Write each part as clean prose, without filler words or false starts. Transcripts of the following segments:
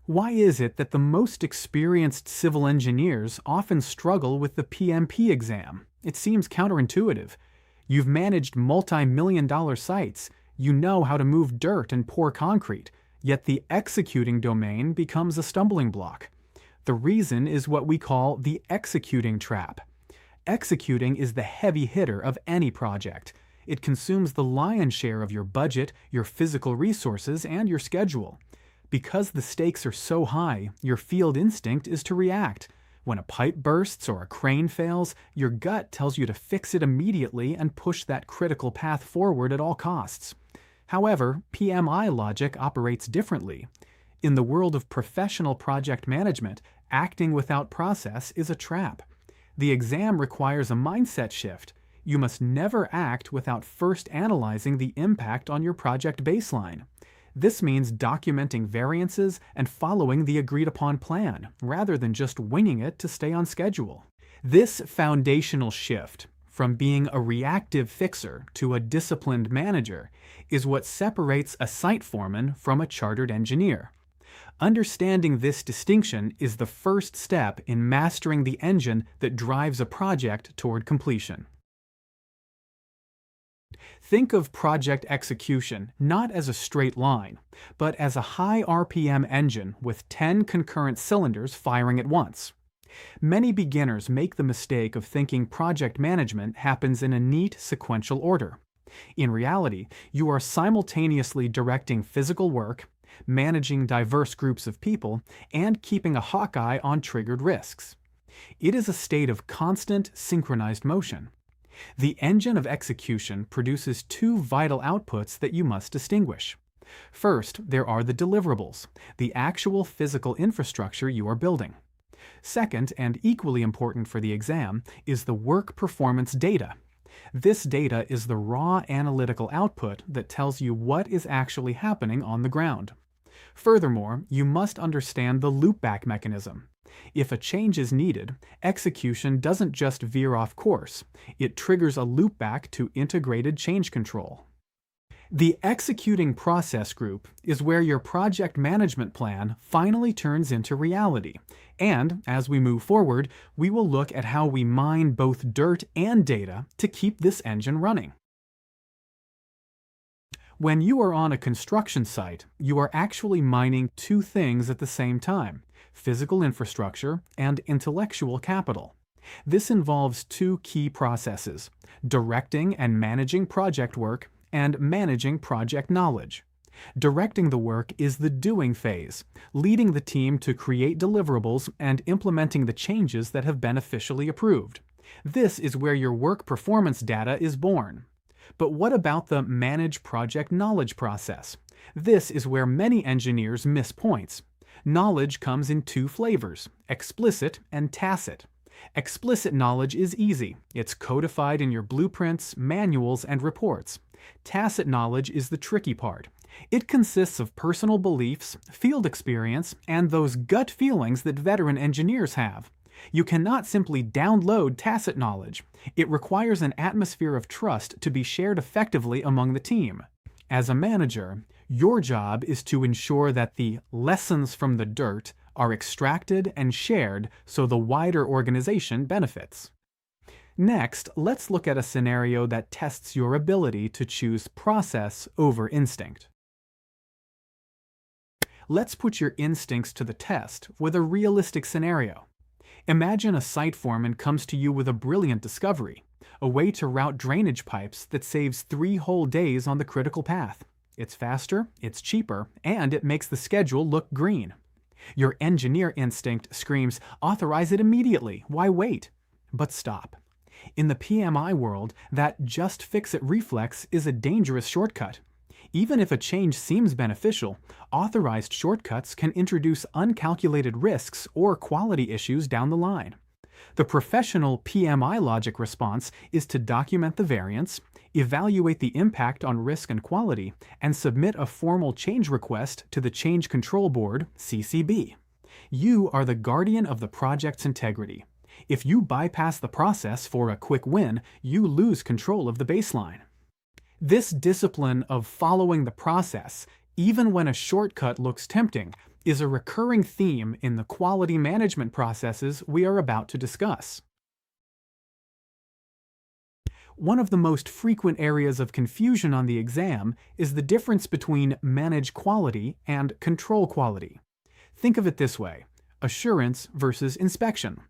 Why is it that the most experienced civil engineers often struggle with the PMP exam? It seems counterintuitive. You've managed multi-million-dollar sites, you know how to move dirt and pour concrete, yet the executing domain becomes a stumbling block. The reason is what we call the executing trap. Executing is the heavy hitter of any project. It consumes the lion's share of your budget, your physical resources, and your schedule. Because the stakes are so high, your field instinct is to react. When a pipe bursts or a crane fails, your gut tells you to fix it immediately and push that critical path forward at all costs. However, PMI logic operates differently. In the world of professional project management, acting without process is a trap. The exam requires a mindset shift. You must never act without first analyzing the impact on your project baseline. This means documenting variances and following the agreed-upon plan, rather than just winging it to stay on schedule. This foundational shift, from being a reactive fixer to a disciplined manager, is what separates a site foreman from a chartered engineer. Understanding this distinction is the first step in mastering the engine that drives a project toward completion. Think of project execution not as a straight line, but as a high RPM engine with 10 concurrent cylinders firing at once. Many beginners make the mistake of thinking project management happens in a neat sequential order. In reality, you are simultaneously directing physical work, managing diverse groups of people, and keeping a hawk eye on triggered risks. It is a state of constant, synchronized motion. The engine of execution produces two vital outputs that you must distinguish. First, there are the deliverables, the actual physical infrastructure you are building. Second, and equally important for the exam, is the work performance data. This data is the raw analytical output that tells you what is actually happening on the ground. Furthermore, you must understand the loopback mechanism. If a change is needed, execution doesn't just veer off course, it triggers a loopback to integrated change control. The executing process group is where your project management plan finally turns into reality, and as we move forward, we will look at how we mine both dirt and data to keep this engine running. When you are on a construction site, you are actually mining two things at the same time: physical infrastructure and intellectual capital. This involves two key processes: directing and managing project work and managing project knowledge. Directing the work is the doing phase, leading the team to create deliverables and implementing the changes that have been officially approved. This is where your work performance data is born. But what about the manage project knowledge process? This is where many engineers miss points. Knowledge comes in two flavors: explicit and tacit. Explicit knowledge is easy. It's codified in your blueprints, manuals, and reports. Tacit knowledge is the tricky part. It consists of personal beliefs, field experience, and those gut feelings that veteran engineers have. You cannot simply download tacit knowledge. It requires an atmosphere of trust to be shared effectively among the team. As a manager, your job is to ensure that the lessons from the dirt are extracted and shared so the wider organization benefits. Next, let's look at a scenario that tests your ability to choose process over instinct. Let's put your instincts to the test with a realistic scenario. Imagine a site foreman comes to you with a brilliant discovery, a way to route drainage pipes that saves 3 whole days on the critical path. It's faster, it's cheaper, and it makes the schedule look green. Your engineer instinct screams, "Authorize it immediately, why wait?" But stop. In the PMI world, that just fix it reflex is a dangerous shortcut. Even if a change seems beneficial, authorized shortcuts can introduce uncalculated risks or quality issues down the line. The professional PMI logic response is to document the variance, evaluate the impact on risk and quality, and submit a formal change request to the Change Control Board, CCB. You are the guardian of the project's integrity. If you bypass the process for a quick win, you lose control of the baseline. This discipline of following the process, even when a shortcut looks tempting, is a recurring theme in the quality management processes we are about to discuss. One of the most frequent areas of confusion on the exam is the difference between manage quality and control quality. Think of it this way: assurance versus inspection.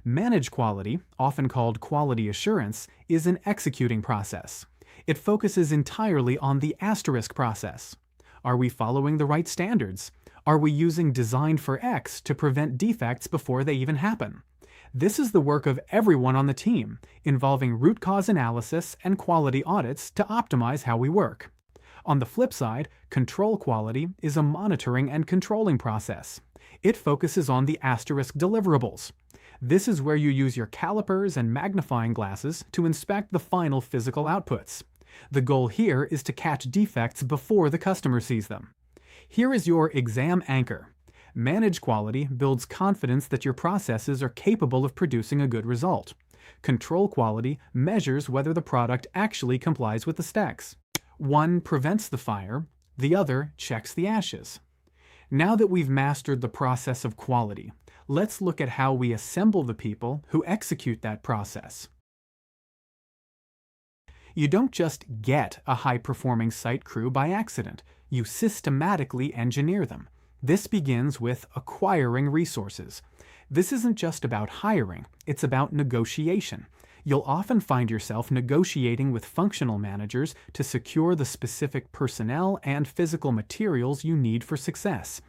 Manage quality, often called quality assurance, is an executing process. It focuses entirely on the asterisk process. Are we following the right standards? Are we using design for X to prevent defects before they even happen? This is the work of everyone on the team, involving root cause analysis and quality audits to optimize how we work. On the flip side, control quality is a monitoring and controlling process. It focuses on the asterisk deliverables. This is where you use your calipers and magnifying glasses to inspect the final physical outputs. The goal here is to catch defects before the customer sees them. Here is your exam anchor. Manage quality builds confidence that your processes are capable of producing a good result. Control quality measures whether the product actually complies with the specs. One prevents the fire, the other checks the ashes. Now that we've mastered the process of quality, let's look at how we assemble the people who execute that process. You don't just get a high-performing site crew by accident. You systematically engineer them. This begins with acquiring resources. This isn't just about hiring, it's about negotiation. You'll often find yourself negotiating with functional managers to secure the specific personnel and physical materials you need for success.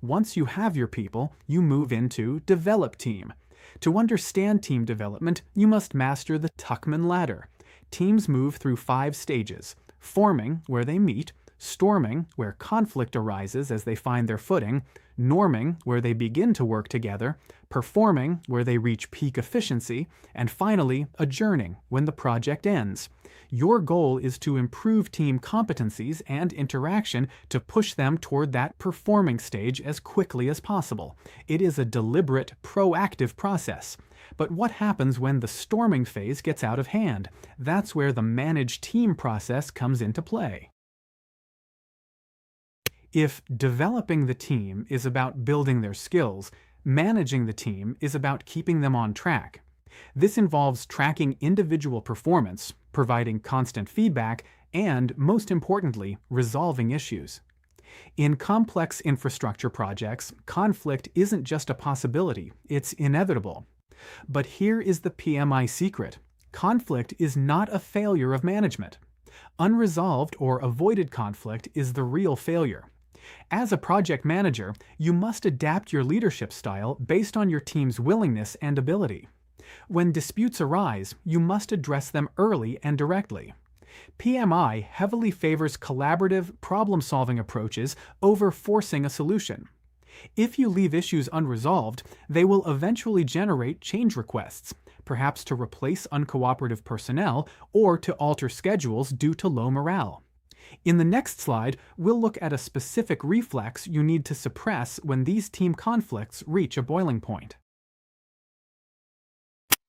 Once you have your people, you move into develop team. To understand team development, you must master the Tuckman ladder. Teams move through 5 stages: forming, where they meet; storming, where conflict arises as they find their footing; norming, where they begin to work together; performing, where they reach peak efficiency; and finally, adjourning, when the project ends. Your goal is to improve team competencies and interaction to push them toward that performing stage as quickly as possible. It is a deliberate, proactive process. But what happens when the storming phase gets out of hand? That's where the manage team process comes into play. If developing the team is about building their skills, managing the team is about keeping them on track. This involves tracking individual performance, providing constant feedback, and, most importantly, resolving issues. In complex infrastructure projects, conflict isn't just a possibility, it's inevitable. But here is the PMI secret: conflict is not a failure of management. Unresolved or avoided conflict is the real failure. As a project manager, you must adapt your leadership style based on your team's willingness and ability. When disputes arise, you must address them early and directly. PMI heavily favors collaborative, problem-solving approaches over forcing a solution. If you leave issues unresolved, they will eventually generate change requests, perhaps to replace uncooperative personnel or to alter schedules due to low morale. In the next slide, we'll look at a specific reflex you need to suppress when these team conflicts reach a boiling point.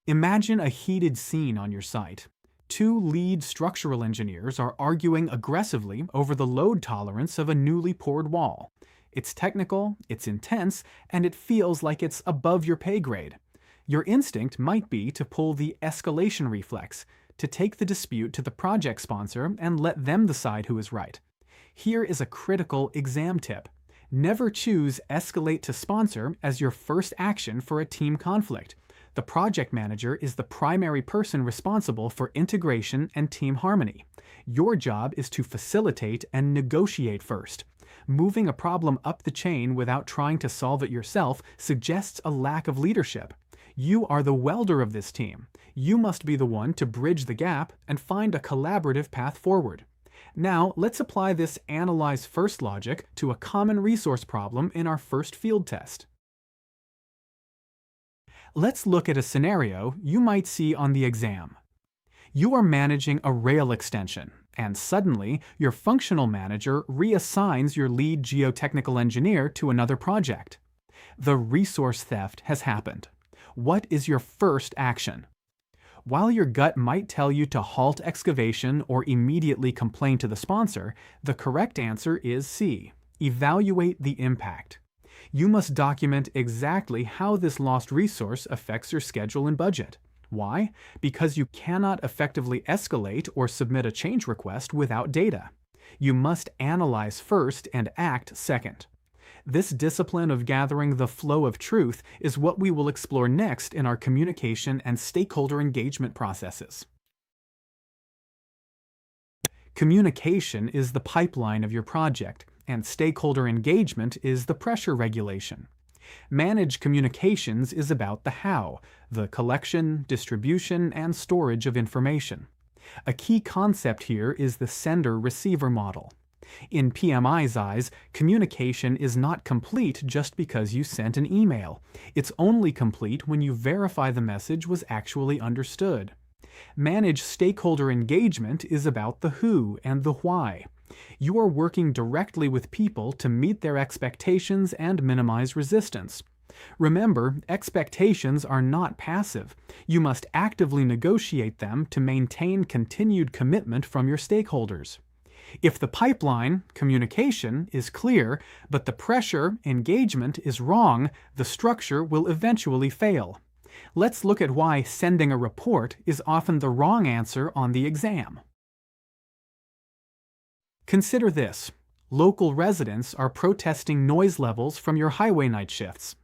Imagine a heated scene on your site. 2 lead structural engineers are arguing aggressively over the load tolerance of a newly poured wall. It's technical, it's intense, and it feels like it's above your pay grade. Your instinct might be to pull the escalation reflex, to take the dispute to the project sponsor and let them decide who is right. Here is a critical exam tip: never choose escalate to sponsor as your first action for a team conflict. The project manager is the primary person responsible for integration and team harmony. Your job is to facilitate and negotiate first. Moving a problem up the chain without trying to solve it yourself suggests a lack of leadership. You are the welder of this team. You must be the one to bridge the gap and find a collaborative path forward. Now, let's apply this analyze first logic to a common resource problem in our first field test. Let's look at a scenario you might see on the exam. You are managing a rail extension, and suddenly your functional manager reassigns your lead geotechnical engineer to another project. The resource theft has happened. What is your first action? While your gut might tell you to halt excavation or immediately complain to the sponsor, the correct answer is C: evaluate the impact. You must document exactly how this lost resource affects your schedule and budget. Why? Because you cannot effectively escalate or submit a change request without data. You must analyze first and act second. This discipline of gathering the flow of truth is what we will explore next in our communication and stakeholder engagement processes. Communication is the pipeline of your project, and stakeholder engagement is the pressure regulation. Managed communications is about the how, the collection, distribution, and storage of information. A key concept here is the sender-receiver model. In PMI's eyes, communication is not complete just because you sent an email. It's only complete when you verify the message was actually understood. Managed stakeholder engagement is about the who and the why. You are working directly with people to meet their expectations and minimize resistance. Remember, expectations are not passive. You must actively negotiate them to maintain continued commitment from your stakeholders. If the pipeline, communication, is clear, but the pressure, engagement, is wrong, the structure will eventually fail. Let's look at why sending a report is often the wrong answer on the exam. Consider this. Local residents are protesting noise levels from your highway night shifts.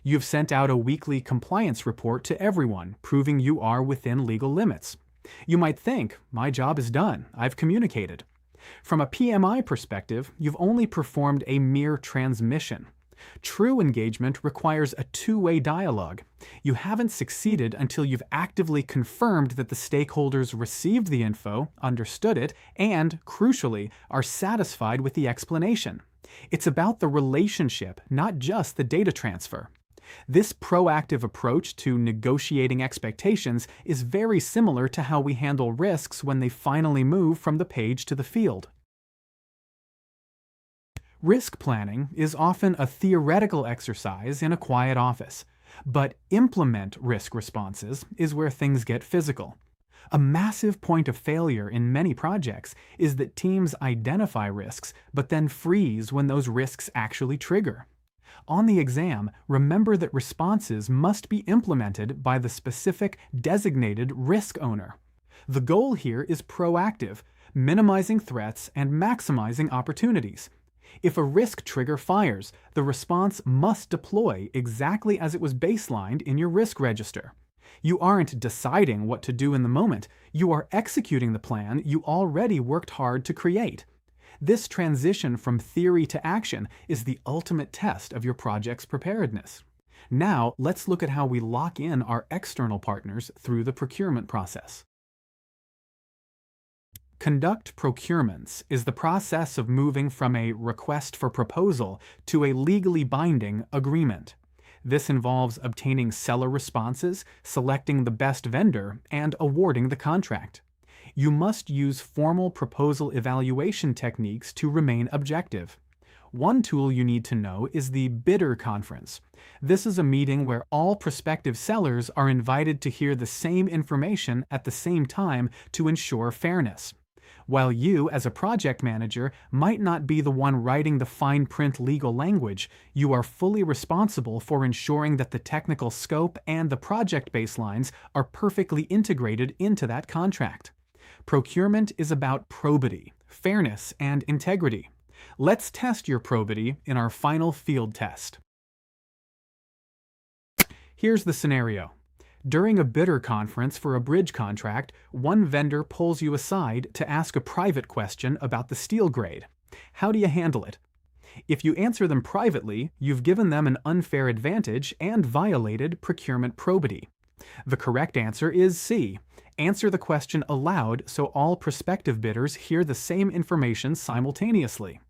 You've sent out a weekly compliance report to everyone, proving you are within legal limits. You might think, my job is done, I've communicated. From a PMI perspective, you've only performed a mere transmission. True engagement requires a two-way dialogue. You haven't succeeded until you've actively confirmed that the stakeholders received the info, understood it, and, crucially, are satisfied with the explanation. It's about the relationship, not just the data transfer. This proactive approach to negotiating expectations is very similar to how we handle risks when they finally move from the page to the field. Risk planning is often a theoretical exercise in a quiet office, but implement risk responses is where things get physical. A massive point of failure in many projects is that teams identify risks but then freeze when those risks actually trigger. On the exam, remember that responses must be implemented by the specific designated risk owner. The goal here is proactive, minimizing threats and maximizing opportunities. If a risk trigger fires, the response must deploy exactly as it was baselined in your risk register. You aren't deciding what to do in the moment, you are executing the plan you already worked hard to create. This transition from theory to action is the ultimate test of your project's preparedness. Now, let's look at how we lock in our external partners through the procurement process. Conduct procurements is the process of moving from a request for proposal to a legally binding agreement. This involves obtaining seller responses, selecting the best vendor, and awarding the contract. You must use formal proposal evaluation techniques to remain objective. One tool you need to know is the bidder conference. This is a meeting where all prospective sellers are invited to hear the same information at the same time to ensure fairness. While you, as a project manager, might not be the one writing the fine print legal language, you are fully responsible for ensuring that the technical scope and the project baselines are perfectly integrated into that contract. Procurement is about probity, fairness, and integrity. Let's test your probity in our final field test. Here's the scenario. During a bidder conference for a bridge contract, one vendor pulls you aside to ask a private question about the steel grade. How do you handle it? If you answer them privately, you've given them an unfair advantage and violated procurement probity. The correct answer is C. Answer the question aloud so all prospective bidders hear the same information simultaneously.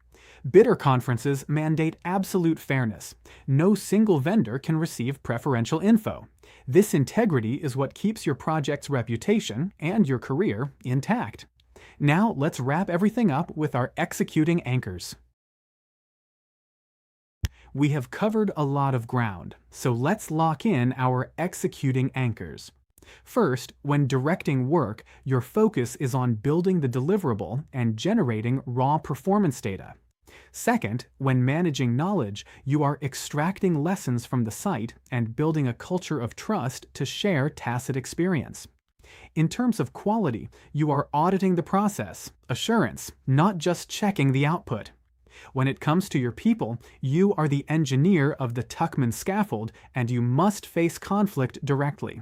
Bidder conferences mandate absolute fairness. No single vendor can receive preferential info. This integrity is what keeps your project's reputation and your career intact. Now let's wrap everything up with our executing anchors. We have covered a lot of ground, so let's lock in our executing anchors. First, when directing work, your focus is on building the deliverable and generating raw performance data. Second, when managing knowledge, you are extracting lessons from the site and building a culture of trust to share tacit experience. In terms of quality, you are auditing the process, assurance, not just checking the output. When it comes to your people, you are the engineer of the Tuckman scaffold and you must face conflict directly.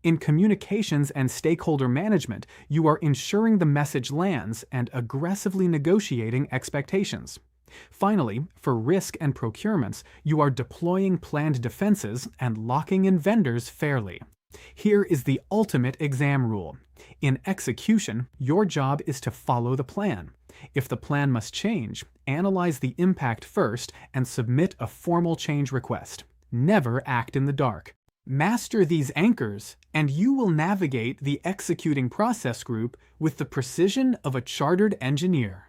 In communications and stakeholder management, you are ensuring the message lands and aggressively negotiating expectations. Finally, for risk and procurements, you are deploying planned defenses and locking in vendors fairly. Here is the ultimate exam rule. In execution, your job is to follow the plan. If the plan must change, analyze the impact first and submit a formal change request. Never act in the dark. Master these anchors, and you will navigate the executing process group with the precision of a chartered engineer.